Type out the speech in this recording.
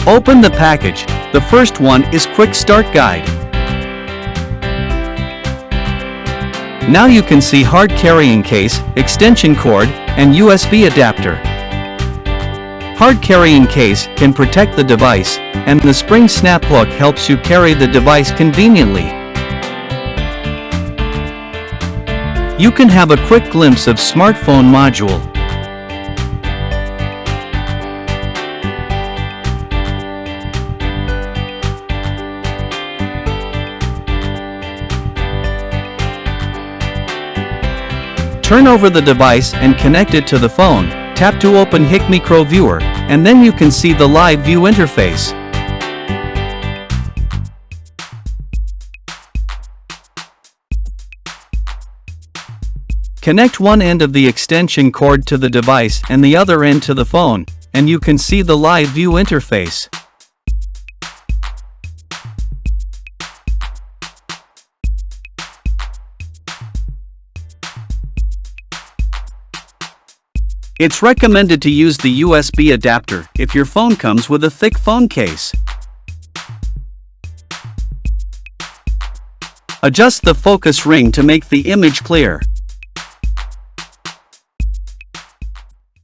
Open the package. The first one is Quick Start Guide. Now you can see hard carrying case, extension cord, and USB adapter. Hard carrying case can protect the device, and the spring snap hook helps you carry the device conveniently. You can have a quick glimpse of smartphone module. Turn over the device and connect it to the phone. Tap to open HIKMICRO viewer, and then you can see the live view interface. Connect one end of the extension cord to the device and the other end to the phone, and you can see the live view interface. It's recommended to use the USB adapter if your phone comes with a thick phone case. Adjust the focus ring to make the image clear.